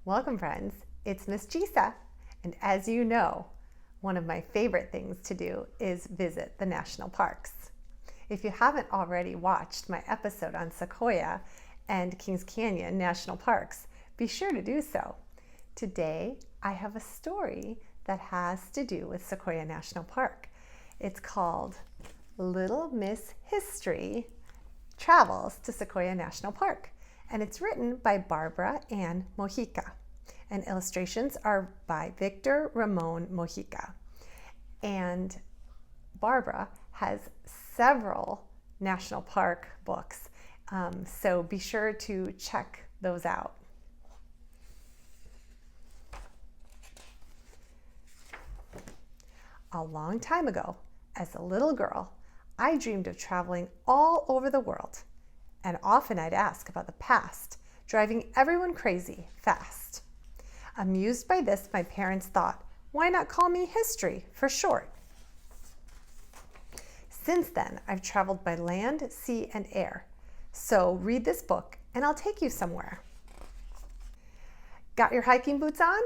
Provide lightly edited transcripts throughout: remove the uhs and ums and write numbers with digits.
Welcome, friends. It's Miss Gisa, and as you know, one of my favorite things to do is visit the national parks. If you haven't already watched my episode on Sequoia and Kings Canyon National Parks, be sure to do so. Today, I have a story that has to do with Sequoia National Park. It's called Little Miss History Travels to Sequoia National Park, and it's written by Barbara Ann Mojica, and illustrations are by Victor Ramon Mojica. And Barbara has several national park books, so be sure to check those out. A long time ago, as a little girl, I dreamed of traveling all over the world, and often I'd ask about the past, driving everyone crazy fast. Amused by this, my parents thought, why not call me History for short? Since then, I've traveled by land, sea, and air. So read this book and I'll take you somewhere. Got your hiking boots on?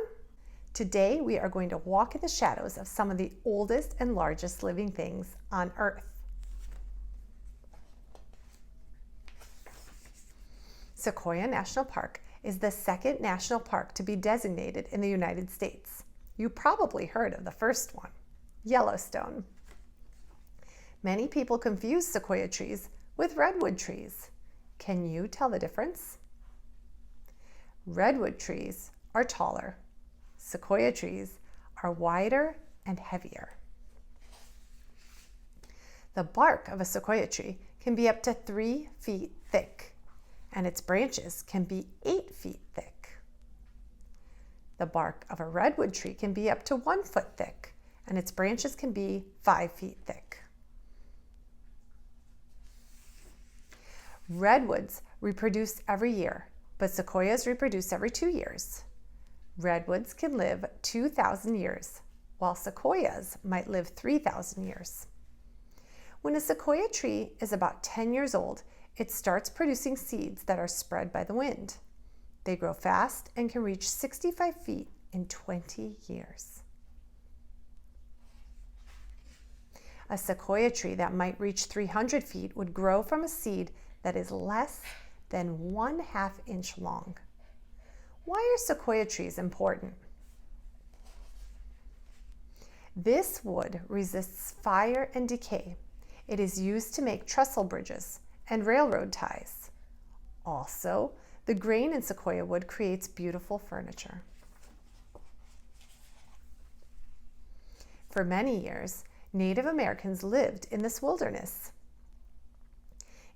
Today, we are going to walk in the shadows of some of the oldest and largest living things on Earth. Sequoia National Park is the second national park to be designated in the United States. You probably heard of the first one, Yellowstone. Many people confuse sequoia trees with redwood trees. Can you tell the difference? Redwood trees are taller. Sequoia trees are wider and heavier. The bark of a sequoia tree can be up to 3 feet thick, and its branches can be 8 feet thick. The bark of a redwood tree can be up to 1 foot thick, and its branches can be 5 feet thick. Redwoods reproduce every year, but sequoias reproduce every 2 years. Redwoods can live 2,000 years, while sequoias might live 3,000 years. When a sequoia tree is about 10 years old, it starts producing seeds that are spread by the wind. They grow fast and can reach 65 feet in 20 years. A sequoia tree that might reach 300 feet would grow from a seed that is less than 1/2 inch long. Why are sequoia trees important? This wood resists fire and decay. It is used to make trestle bridges and railroad ties. Also, the grain in sequoia wood creates beautiful furniture. For many years, Native Americans lived in this wilderness.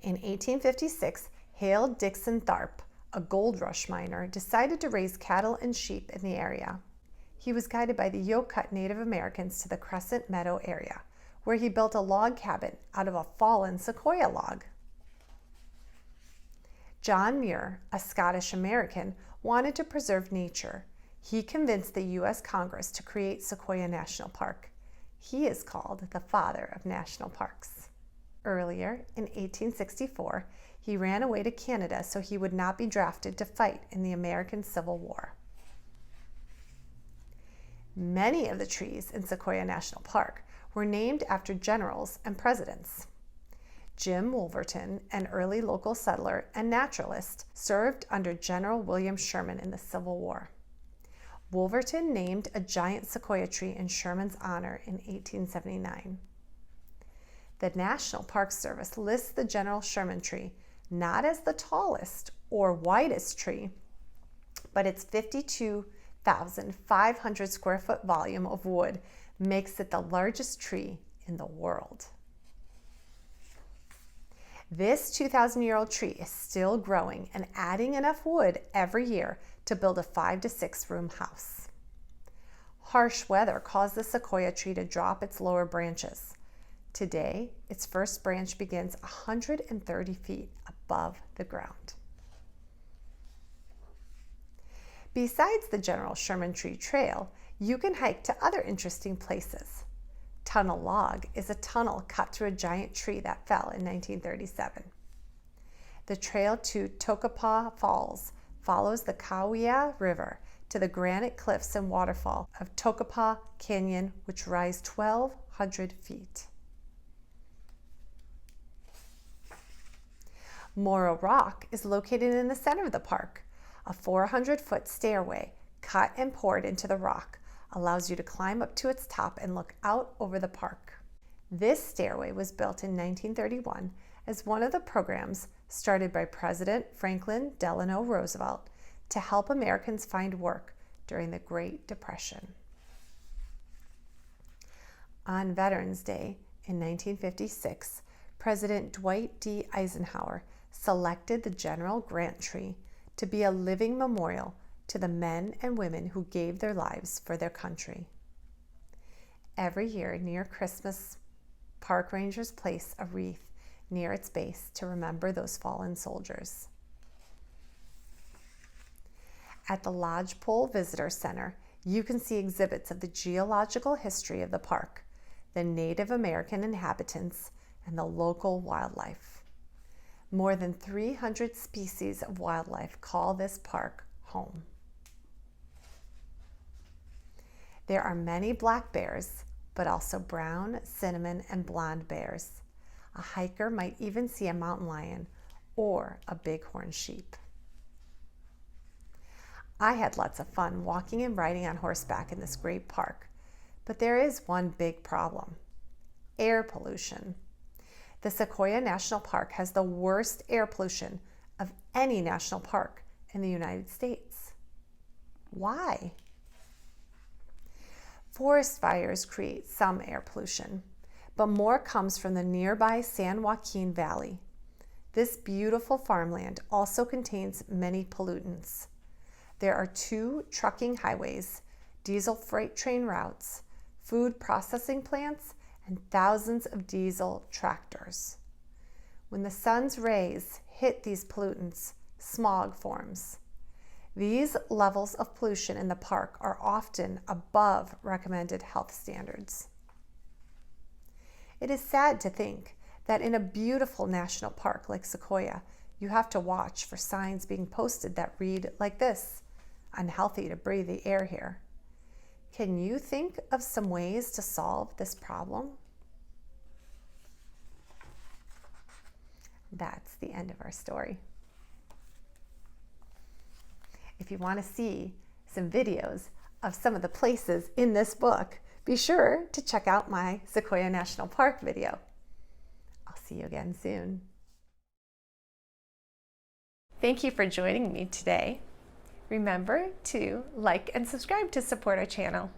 In 1856, Hale Dixon Tharp, a gold rush miner, decided to raise cattle and sheep in the area. He was guided by the Yokutt Native Americans to the Crescent Meadow area, where he built a log cabin out of a fallen sequoia log. John Muir, a Scottish American, wanted to preserve nature. He convinced the U.S. Congress to create Sequoia National Park. He is called the father of national parks. Earlier, in 1864, he ran away to Canada so he would not be drafted to fight in the American Civil War. Many of the trees in Sequoia National Park were named after generals and presidents. Jim Wolverton, an early local settler and naturalist, served under General William Sherman in the Civil War. Wolverton named a giant sequoia tree in Sherman's honor in 1879. The National Park Service lists the General Sherman tree not as the tallest or widest tree, but its 52,500 square foot volume of wood makes it the largest tree in the world. This 2,000-year-old tree is still growing and adding enough wood every year to build a 5 to 6 room house. Harsh weather caused the sequoia tree to drop its lower branches. Today, its first branch begins 130 feet above the ground. Besides the General Sherman Tree Trail, you can hike to other interesting places. Tunnel Log is a tunnel cut through a giant tree that fell in 1937. The trail to Tokopah Falls follows the Kauai River to the granite cliffs and waterfall of Tokapa Canyon, which rise 1,200 feet. Morro Rock is located in the center of the park. A 400-foot stairway cut and poured into the rock allows you to climb up to its top and look out over the park. This stairway was built in 1931 as one of the programs started by President Franklin Delano Roosevelt to help Americans find work during the Great Depression. On Veterans Day in 1956, President Dwight D. Eisenhower selected the General Grant tree to be a living memorial to the men and women who gave their lives for their country. Every year near Christmas, park rangers place a wreath near its base to remember those fallen soldiers. At the Lodgepole Visitor Center, you can see exhibits of the geological history of the park, the Native American inhabitants, and the local wildlife. More than 300 species of wildlife call this park home. There are many black bears, but also brown, cinnamon, and blonde bears. A hiker might even see a mountain lion or a bighorn sheep. I had lots of fun walking and riding on horseback in this great park, but there is one big problem: air pollution. The Sequoia National Park has the worst air pollution of any national park in the United States. Why? Forest fires create some air pollution, but more comes from the nearby San Joaquin Valley. This beautiful farmland also contains many pollutants. There are 2 trucking highways, diesel freight train routes, food processing plants, and thousands of diesel tractors. When the sun's rays hit these pollutants, smog forms. These levels of pollution in the park are often above recommended health standards. It is sad to think that in a beautiful national park like Sequoia, you have to watch for signs being posted that read like this: "Unhealthy to breathe the air here." Can you think of some ways to solve this problem? That's the end of our story. If you want to see some videos of some of the places in this book, be sure to check out my Sequoia National Park video. I'll see you again soon. Thank you for joining me today. Remember to like and subscribe to support our channel.